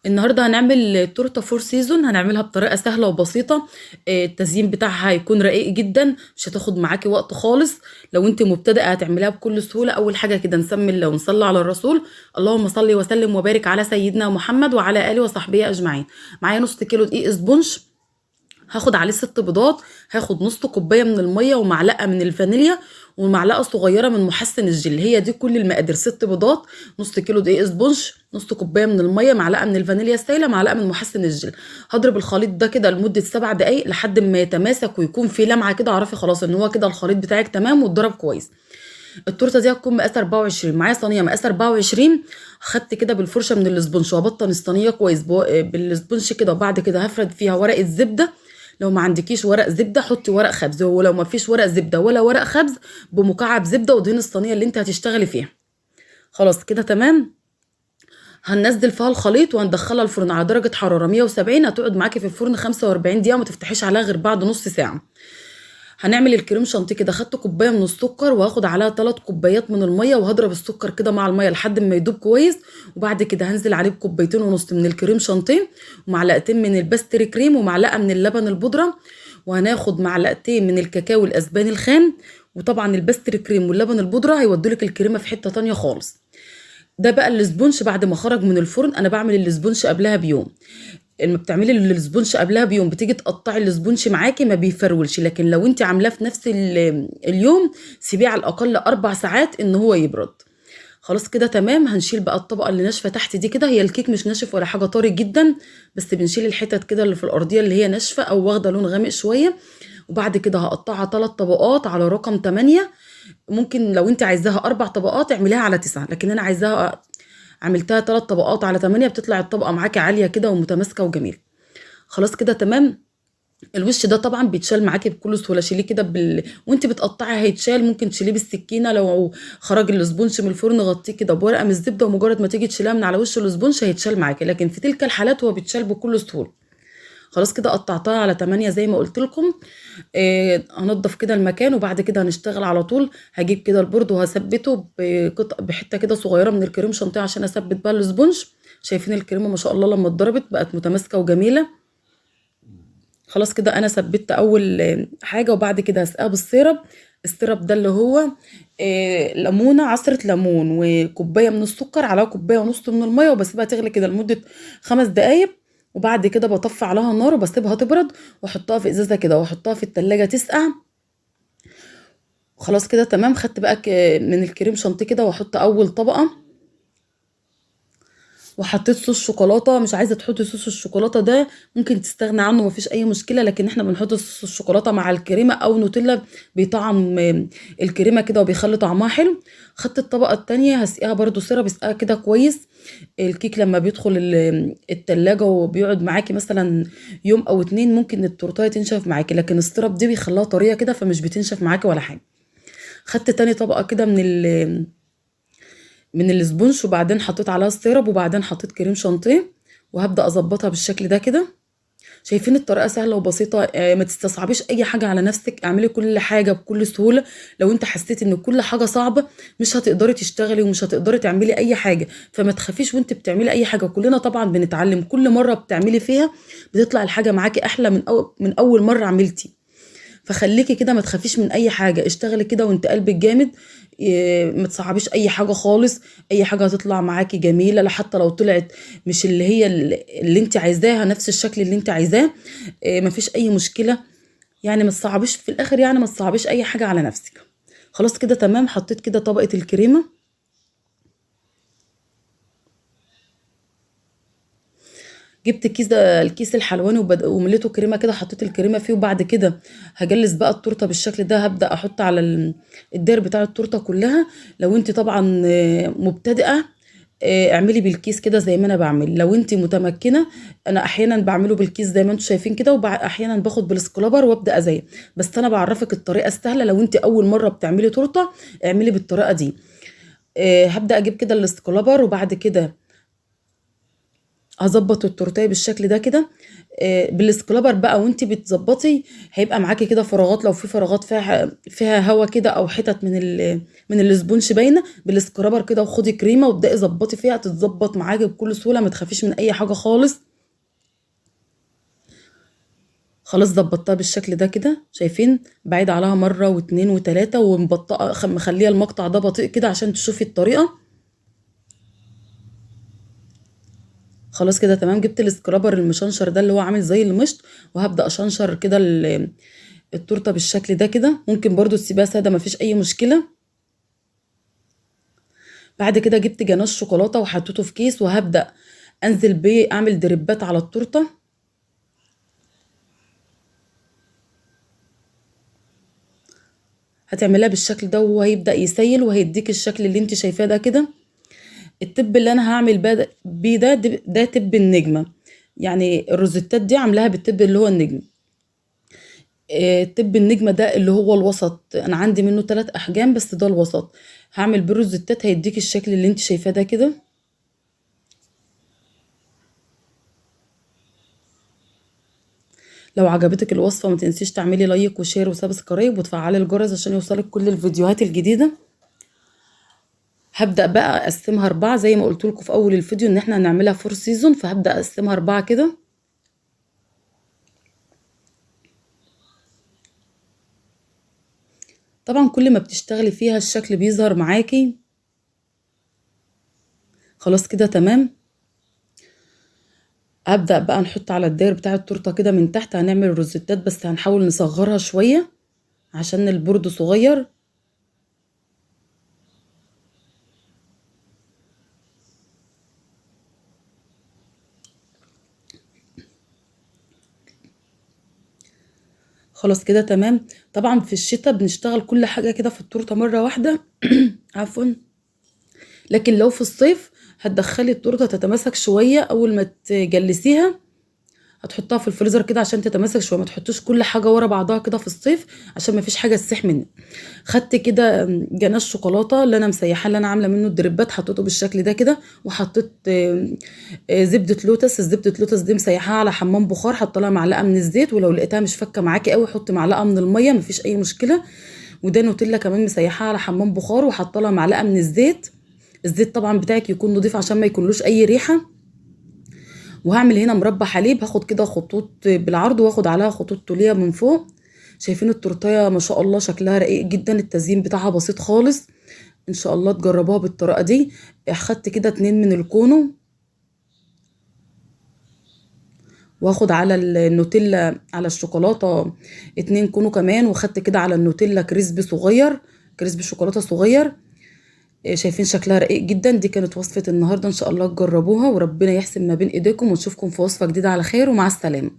النهارده هنعمل تورته فور سيزون، هنعملها بطريقه سهله وبسيطه. التزيين بتاعها هيكون رقيق جدا، مش هتاخد معاكي وقت خالص. لو انت مبتدئه هتعمليها بكل سهوله. اول حاجه كده نسمي الله ونصلي على الرسول. اللهم صل وسلم وبارك على سيدنا محمد وعلى اله وصحبه اجمعين. معايا نص كيلو دقيق اسبونج، هاخد عليه 6 بيضات، هاخد نص كوبايه من الميه ومعلقه من الفانيليا ومعلقه صغيره من محسن الجل. هي دي كل المقادير: 6 بيضات، نص كيلو دقيق اسبونج، نص كوبايه من الميه، معلقه من الفانيليا السايله، معلقه من محسن الجل. هضرب الخليط ده كده لمده 7 دقايق لحد ما يتماسك ويكون فيه لمعه كده، اعرفي خلاص ان هو كده الخليط بتاعك تمام واتضرب كويس. التورته دي هتكون مقاس 24. معايا صينيه مقاس 24، خدت كده بالفرشه من الاسبونج وابطن الصينيه كويس بالاسبونج كده، وبعد كده هفرد فيها ورقه زبده. لو ما عندكيش ورق زبده حطي ورق خبز، ولو ما فيش ورق زبده ولا ورق خبز بمكعب زبده، ودهن الصينيه اللي انت هتشتغلي فيها. خلاص كده تمام. هننزل فيها الخليط وهندخلها الفرن على درجه حراره 170، هتقعد معاكي في الفرن 45 دقيقه، ما تفتحيش عليها غير بعد نص ساعه. هنعمل الكريم شانتيه كده. خدت كوبايه من السكر وهاخد عليها 3 كوبايات من الميه، وهضرب السكر كده مع الميه لحد ما يدوب كويس. وبعد كده هنزل عليه بكوبايتين ونص من الكريم شانتيه، ومعلقتين من الباستري كريم، ومعلقه من اللبن البودره، وهناخد معلقتين من الكاكاو الاسباني الخام. وطبعا الباستري كريم واللبن البودره هيودولك الكريمه في حته تانية خالص. ده بقى الاسبونش بعد ما خرج من الفرن. انا بعمل الاسبونش قبلها بيوم. لما بتعملي الاسبونش قبلها بيوم بتيجي تقطعي الاسبونش معاكي ما بيفرولش، لكن لو انت عاملاه في نفس اليوم سيبيه على الاقل 4 ساعات ان هو يبرد. خلاص كده تمام. هنشيل بقى الطبقه اللي ناشفه تحت دي كده. هي الكيك مش ناشف ولا حاجه، طري جدا، بس بنشيل الحتت كده اللي في الارضيه اللي هي ناشفه او واخده لون غامق شويه. وبعد كده هقطعها 3 طبقات على رقم 8. ممكن لو انت عايزاها 4 طبقات اعمليها على 9، لكن انا عايزاها عملتها 3 طبقات على 8، بتطلع الطبقة معاكي عالية كده ومتماسكة وجميلة. خلاص كده تمام. الوش ده طبعا بيتشال معاكي بكل سهولة. شيليه كده وانت بتقطعي هيتشال. ممكن تشيليه بالسكينة. لو خرج الاسبونش من الفرن غطيه كده بورقة من الزبدة، ومجرد ما تيجي تشيلها من على وش الاسبونش هيتشال معاكي، لكن في تلك الحالات هو بيتشال بكل سهولة. خلاص كده قطعتها على 8 زي ما قلت لكم. هنضف كده المكان، وبعد كده هنشتغل على طول. هجيب كده البورد وهثبته بحته كده صغيره من الكريم شانتيه عشان اثبت بقى الاسبونج. شايفين الكريمه ما شاء الله لما اتضربت بقت متماسكه وجميله. خلاص كده انا ثبت اول حاجه، وبعد كده هسقيها بالسيرب. السيرب ده اللي هو ليمونه، عصره ليمون، وكوبايه من السكر على كوبايه ونص من الميه، وبسيبها تغلي كده لمده 5 دقايق. وبعد كده بطفي عليها النار وبسيبها تبرد، واحطها في ازازه كده واحطها في التلاجة تسقع. خلاص كده تمام. خدت بقى من الكريم شانتيه كده واحط اول طبقه، وحطيت صوص شوكولاته. مش عايزه تحطي صوص الشوكولاته ده ممكن تستغنى عنه، مفيش اي مشكله، لكن احنا بنحط صوص الشوكولاته مع الكريمه او نوتيلا، بيطعم الكريمه كده وبيخلي طعمها حلو. خدت الطبقه التانية هسقيها برضو سيرب، بسقيها كده كويس. الكيك لما بيدخل التلاجة وبيقعد معاكي مثلا يوم او 2 ممكن التورتايه تنشف معاكي، لكن السيرب دي بيخليها طريه كده فمش بتنشف معاكي ولا حاجه. خدت تاني طبقه كده من الاسبونج، وبعدين حطيت عليها السيرب، وبعدين حطيت كريم شانتيه، وهبدأ اظبطها بالشكل ده كده. شايفين الطريقه سهله وبسيطه. ما تستصعبيش اي حاجه على نفسك، اعملي كل حاجه بكل سهوله. لو انت حسيت ان كل حاجه صعبه مش هتقدري تشتغلي ومش هتقدري تعملي اي حاجه، فما تخافيش وانت بتعملي اي حاجه. كلنا طبعا بنتعلم، كل مره بتعملي فيها بتطلع الحاجه معاكي احلى من اول مره عملتي. فخليكي كده ما تخافيش من اي حاجه، اشتغلي كده وانت قلبك جامد. ما تصعبيش اي حاجه خالص. اي حاجه هتطلع معاكي جميله، لا حتى لو طلعت مش اللي هي اللي انت عايزاها نفس الشكل اللي انت عايزاه، مفيش اي مشكله. يعني ما تصعبيش في الاخر، يعني ما تصعبيش اي حاجه على نفسك. خلاص كده تمام. حطيت كده طبقه الكريمه. جبت الكيس الحلواني ومليته كريمه كده، حطيت الكريمه فيه، وبعد كده هجلس بقى التورته بالشكل ده. هبدا احط على الداير بتاع التورته كلها. لو انت طبعا مبتدئه اعملي بالكيس كده زي ما انا بعمل. لو انت متمكنه، انا احيانا بعمله بالكيس زي ما انتم شايفين كده، واحيانا باخد بالسكرابر وابدا ازين. بس انا بعرفك الطريقه السهله. لو انت اول مره بتعملي تورته اعملي بالطريقه دي. هبدا اجيب كده السكرابر، وبعد كده هظبط التورتيه بالشكل ده كده. بالسكرابر بقى وانت بتظبطي هيبقى معاكي كده فراغات، لو في فراغات فيها هوا كده او حتت من الاسبونج باينه، بالسكرابر كده وخدي كريمه وابداي ظبطي فيها، تتظبط معاكي بكل سهوله، ما تخافيش من اي حاجه خالص. خلاص ظبطتها بالشكل ده كده، شايفين؟ بعيد عليها مره واتنين وتلاته، ومبطئه مخليه المقطع ده بطيء كده عشان تشوفي الطريقه. خلاص كده تمام، جبت السكرابر المشنشر ده اللي هو عامل زي المشط، وهبدأ اشنشر كده التورته بالشكل ده كده. ممكن برضو تسيبها ساده مفيش اي مشكله. بعد كده جبت جناش شوكولاته وحطيته في كيس، وهبدأ انزل بيه اعمل دريبات على التورته. هتعملها بالشكل ده وهو هيبدأ يسيل وهيديك الشكل اللي انت شايفاه ده كده. التب اللي انا هعمل بيه ده تب النجمه، يعني الروزيتات دي عاملاها بالتب اللي هو النجم. تب النجمة ده اللي هو الوسط، انا عندي منه 3 احجام بس ده الوسط. هعمل بالروزتات هيديك الشكل اللي انت شايفاه ده كده. لو عجبتك الوصفة ما تنسيش تعملي لايك وشير وسبسكرايب وتفعلي الجرس عشان يوصلك كل الفيديوهات الجديدة. هبدأ بقى اقسمها 4 زي ما قلت لكم في اول الفيديو ان احنا هنعملها 4 سيزون، فهبدأ اقسمها 4 كده. طبعا كل ما بتشتغلي فيها الشكل بيظهر معاكي. خلاص كده تمام. هبدأ بقى نحط على الداير بتاع التورته كده من تحت، هنعمل روزيتات بس هنحاول نصغرها شوية عشان البورد صغير. خلاص كده تمام. طبعا في الشتاء بنشتغل كل حاجة كده في التورته مرة واحدة عفوا. لكن لو في الصيف هتدخلي التورته تتماسك شوية، اول ما تجلسيها هتحطها في الفريزر كده عشان تتماسك شويه، ما تحطوش كل حاجه ورا بعضها كده في الصيف عشان ما فيش حاجه تسيح منك. خدت كده جناش شوكولاته اللي انا مسيحاه اللي انا عامله منه الدريبات، حطيته بالشكل ده كده، وحطيت زبده لوتس. الزبده لوتس دي مسيحاها على حمام بخار، حط لها معلقه من الزيت، ولو لقيتها مش فكه معاكي قوي حطي معلقه من الميه مفيش اي مشكله. وده نوتيلا كمان مسيحاها على حمام بخار وحط لها معلقه من الزيت. الزيت طبعا بتاعك يكون نضيف عشان ما يكونلوش اي ريحه. وهعمل هنا مربى حليب، هاخد كده خطوط بالعرض واخد عليها خطوط طولية من فوق. شايفين التورتيه ما شاء الله شكلها رقيق جدا، التزيين بتاعها بسيط خالص. ان شاء الله تجربوها بالطريقة دي. اخدت كده 2 من الكونو، واخد على النوتيلا على الشوكولاتة 2 كونو كمان، واخدت كده على النوتيلا كريسبي صغير، كريسبي شوكولاتة صغير. شايفين شكلها رقيق جدا. دي كانت وصفة النهاردة، ان شاء الله تجربوها وربنا يحسن ما بين ايديكم، ونشوفكم في وصفة جديدة على خير ومع السلامة.